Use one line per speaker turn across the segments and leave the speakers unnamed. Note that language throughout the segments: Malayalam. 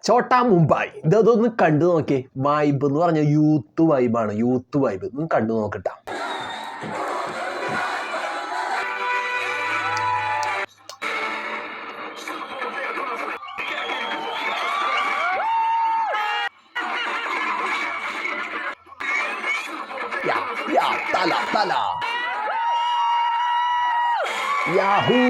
ചോട്ടാ മുംബൈ ഇതൊന്ന് കണ്ടു നോക്കിയേ. വൈബ് എന്ന് പറഞ്ഞ യൂത്ത് വൈബാണ്. യൂത്ത് വൈബ് ഒന്ന് കണ്ടു നോക്കട്ട. തല തല യാഹൂ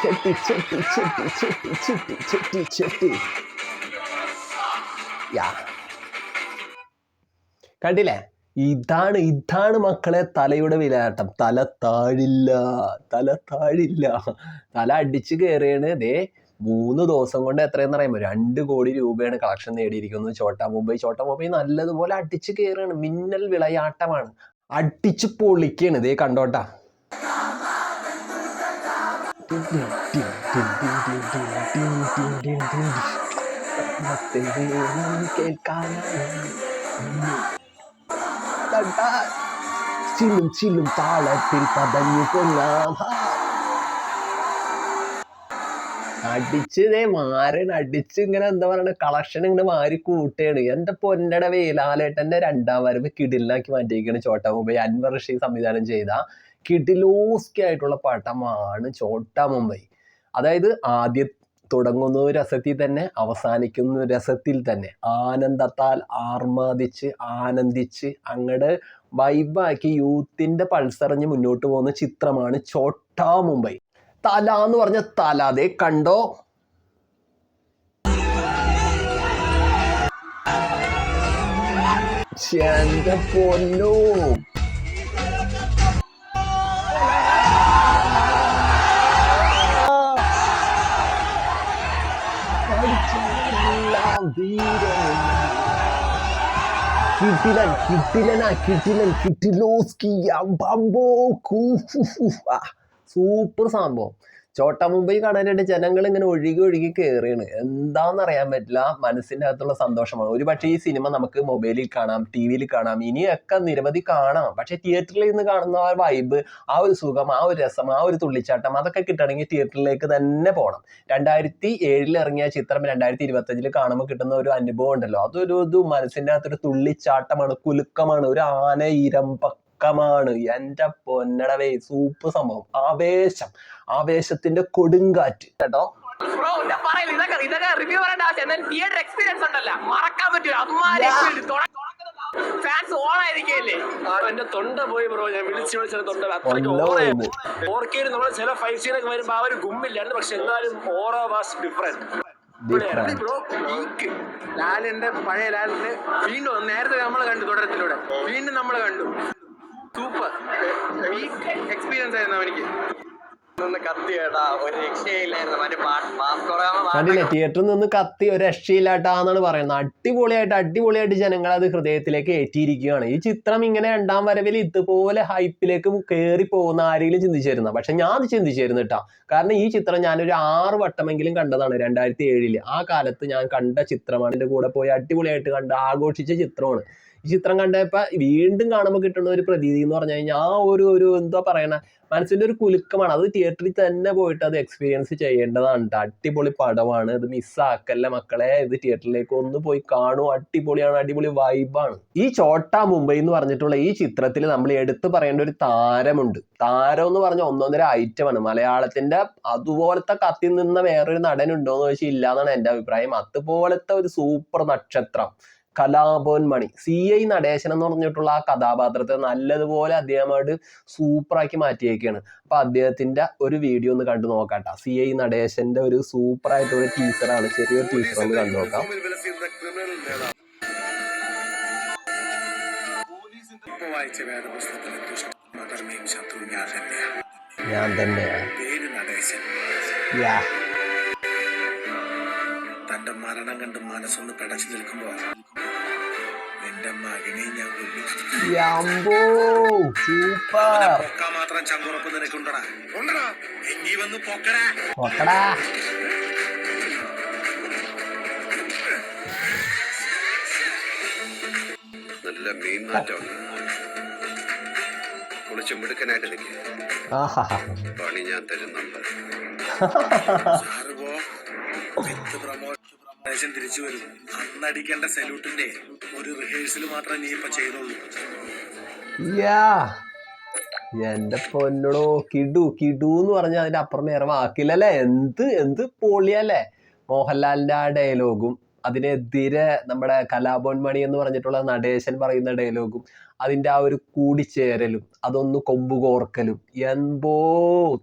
ചെട്ടി ചെട്ടി ചെട്ടി ചെട്ടി ചെട്ടി ചെട്ടി ചെട്ടി യാ കണ്ടില്ലേ? ഇതാണ് മക്കളെ തലയുടെ വിലയാട്ടം. തല താഴില്ല. തല അടിച്ചു കയറിയാണ്. ദേ 3 ദിവസം കൊണ്ട് എത്രയെന്ന് അറിയുമ്പോൾ 2 കോടി രൂപയാണ് കളക്ഷൻ നേടിയിരിക്കുന്നത് ചോട്ടാ മുംബൈ നല്ലതുപോലെ അടിച്ചു കയറാണ്. മിന്നൽ വിളയാട്ടമാണ്. അടിച്ചു പൊളിക്കാണ്. ദേ കണ്ടോട്ടാ. ചില്ലും താളത്തിൽ പതഞ്ഞു കൊള്ളാം. അടിച്ചതേ മാരൻ അടിച്ച് ഇങ്ങനെ എന്താ പറയണ കളക്ഷൻ ഇങ്ങനെ മാറി കൂട്ടുകയാണ്. എന്റെ പൊന്നട വേലാലേട്ടന്റെ 2ാം വരവ് കിടിലാക്കി മാറ്റിയിരിക്കുകയാണ് ചോട്ടാ മുംബൈ. അൻവർ റഷീദ് സംവിധാനം ചെയ്ത കിടിലോസ്കി ആയിട്ടുള്ള പടമാണ് ചോട്ടാ മുംബൈ. അതായത് ആദ്യം തുടങ്ങുന്ന രസത്തിൽ തന്നെ അവസാനിക്കുന്ന രസത്തിൽ തന്നെ ആനന്ദത്താൽ ആനന്ദിച്ച് അങ്ങട് വൈബാക്കി യൂത്തിന്റെ പൾസറിഞ്ഞ് മുന്നോട്ട് പോകുന്ന ചിത്രമാണ് ചോട്ടാ മുംബൈ. തല എന്ന് പറഞ്ഞ തല അതേ കണ്ടോ. എന്റെ പൊന്നോ, സൂപ്പർ സംഭവം. ചോട്ടാ മുംബൈ കാണാനായിട്ട് ജനങ്ങൾ ഇങ്ങനെ ഒഴുകി കയറിയാണ്. എന്താണെന്നറിയാൻ പറ്റില്ല. മനസ്സിൻ്റെ അകത്തുള്ള സന്തോഷമാണ്. ഒരുപക്ഷെ ഈ സിനിമ നമുക്ക് മൊബൈലിൽ കാണാം, TV-യിൽ കാണാം, ഇനിയൊക്കെ നിരവധി കാണാം. പക്ഷെ തിയേറ്ററിൽ നിന്ന് കാണുന്ന ആ വൈബ്, ആ ഒരു സുഖം, ആ ഒരു രസം, ആ ഒരു തുള്ളിച്ചാട്ടം അതൊക്കെ കിട്ടണമെങ്കിൽ തിയേറ്ററിലേക്ക് തന്നെ പോകണം. 2007 ഇറങ്ങിയ ചിത്രം 2025 കാണുമ്പോൾ കിട്ടുന്ന ഒരു അനുഭവം ഉണ്ടല്ലോ, അതൊരു മനസ്സിൻ്റെ അകത്തൊരു തുള്ളിച്ചാട്ടമാണ്, കുലുക്കമാണ്, ഒരു ആന ഇരമ്പക്കമാണ്. എൻ്റെ പൊന്നടവേ സൂപ്പർ സംഭവം. ആവേശത്തിന്റെ കൊടുങ്കാറ്റ് കേട്ടോ.
റിവ്യൂ പറയേണ്ട ആവശ്യം തിയേറ്റർ എക്സ്പീരിയൻസ് ഉണ്ടല്ലോ, മറക്കാൻ പറ്റില്ല. ഫാൻസ് ഓണായിരിക്കല്ലേ. എന്റെ തൊണ്ട പോയി ബ്രോ, ഞാൻ വിളിച്ച് തൊണ്ട ഓർക്കയിൽ നമ്മൾ ചില 5G വരുമ്പോ ആ ഒരു ഗുമ്മില്ലായിരുന്നു. പക്ഷെ എന്നാലും ഓറ വാസ് ഡിഫറെന്റ്. ലാലിന്റെ പഴയ ലാലിന്റെ വീണ്ടും നേരത്തെ നമ്മൾ കണ്ടു, തുടരത്തിലൂടെ വീണ്ടും നമ്മൾ കണ്ടു. സൂപ്പർ എക്സ്പീരിയൻസ് ആയിരുന്നു അവനിക്ക്.
കണ്ടില്ലേ, തിയേറ്ററിൽ നിന്ന് കത്തി ഒരു രക്ഷയില്ലാട്ടാന്നാണ് പറയുന്നത്. അടിപൊളിയായിട്ട് ജനങ്ങൾ അത് ഹൃദയത്തിലേക്ക് ഏറ്റിയിരിക്കുകയാണ്. ഈ ചിത്രം ഇങ്ങനെ 2ാം വരവിൽ ഇതുപോലെ ഹൈപ്പിലേക്ക് കയറി പോകുന്ന ആരെങ്കിലും ചിന്തിച്ചിരുന്ന? പക്ഷെ ഞാൻ അത് ചിന്തിച്ചിരുന്നു കേട്ടോ. കാരണം ഈ ചിത്രം ഞാനൊരു 6 വട്ടമെങ്കിലും കണ്ടതാണ്. 2007 ആ കാലത്ത് ഞാൻ കണ്ട ചിത്രമാണ്. എൻ്റെ കൂടെ പോയി അടിപൊളിയായിട്ട് കണ്ട് ആഘോഷിച്ച ചിത്രമാണ്. ഈ ചിത്രം കണ്ടപ്പോൾ വീണ്ടും കാണുമ്പോൾ കിട്ടുന്ന ഒരു പ്രതീതി എന്ന് പറഞ്ഞു കഴിഞ്ഞാൽ ആ ഒരു എന്താ പറയണ മനസ്സിൻ്റെ ഒരു കുലുക്കമാണ്. അത് തിയേറ്ററിൽ തന്നെ പോയിട്ട് അത് എക്സ്പീരിയൻസ് ചെയ്യേണ്ടതാണ്. അടിപൊളി പടമാണ്. ഇത് മിസ്സാക്കല്ല മക്കളെ. ഇത് തിയേറ്ററിലേക്ക് ഒന്ന് പോയി കാണൂ. അടിപൊളി വൈബാണ്. ഈ ചോട്ടാ മുംബൈ എന്ന് പറഞ്ഞിട്ടുള്ള ഈ ചിത്രത്തിൽ നമ്മൾ എടുത്തു പറയേണ്ട ഒരു താരമുണ്ട്. താരം എന്ന് പറഞ്ഞ ഒന്നൊന്നര ഐറ്റമാണ്. മലയാളത്തിന്റെ അതുപോലത്തെ കത്തി നിന്ന വേറൊരു നടനുണ്ടോ എന്ന് ചോദിച്ചാൽ ഇല്ലാന്നാണ് എൻ്റെ അഭിപ്രായം. അതുപോലത്തെ ഒരു സൂപ്പർ നക്ഷത്രം കലാഭവൻ മണി, CI നടേശൻ എന്ന് പറഞ്ഞിട്ടുള്ള ആ കഥാപാത്രത്തെ നല്ലതുപോലെ അദ്ദേഹമായിട്ട് സൂപ്പറാക്കി മാറ്റിയേക്കാണ്. അപ്പൊ അദ്ദേഹത്തിന്റെ ഒരു വീഡിയോ ഒന്ന് കണ്ടു നോക്കാട്ടോ. CI നടേശന്റെ ഒരു സൂപ്പറായിട്ടുള്ള ടീസറാണ്. ചെറിയൊരു ടീസർ ഒന്ന് കണ്ടു നോക്കാം. ഞാൻ തന്നെയാണ്
തന്റെ മരണം കണ്ട് മനസ്സൊന്ന് പിടച്ചു നിൽക്കുമ്പോ എന്റെ മകനെ ഞാൻ പൊക്കാൻ മാത്രം ചങ്കുറപ്പ് നിനക്കുണ്ടടാ. എങ്കി വന്ന് പൊക്കടാ. നല്ല മീൻ മാറ്റമുണ്ട്. കുളിച്ച് മിടുക്കനായിട്ട് നിൽക്കുക.
ആഹാ.
പണി ഞാൻ തരുന്നുണ്ട്. സാറ് പോ. വിത്ത് പ്രമോഷൻ തിരിച്ചു വരുന്നു. അന്നടിക്കേണ്ട സല്യൂട്ടിന്റെ ഒരു റിഹേഴ്സൽ മാത്രമേ നീ ഇപ്പൊ ചെയ്തുള്ളൂ.
യാ എന്റെ പൊന്നടോ, കിടു കിടു എന്ന് പറഞ്ഞാൽ അതിന്റെ അപ്പുറം നേരെ വാക്കില്ലല്ലേ. എന്ത് പൊളിയല്ലേ. മോഹൻലാലിന്റെ ആ ഡയലോഗും അതിനെതിരെ നമ്മുടെ കലാഭവൻ മണി എന്ന് പറഞ്ഞിട്ടുള്ള നടേശൻ പറയുന്ന ഡയലോഗും അതിന്റെ ആ ഒരു കൂടിച്ചേരലും അതൊന്ന് കൊമ്പ് കോർക്കലും എന്തോ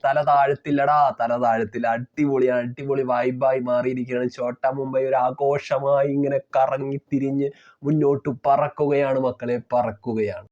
തല താഴത്തില്ലടാ, തല താഴത്തില്ല. അടിപൊളി വൈബായി മാറിയിരിക്കുകയാണ്. ചോട്ടാ മുംബൈ ഒരു ആഘോഷമായി ഇങ്ങനെ കറങ്ങി തിരിഞ്ഞ് മുന്നോട്ട് പറക്കുകയാണ് മക്കളെ, പറക്കുകയാണ്.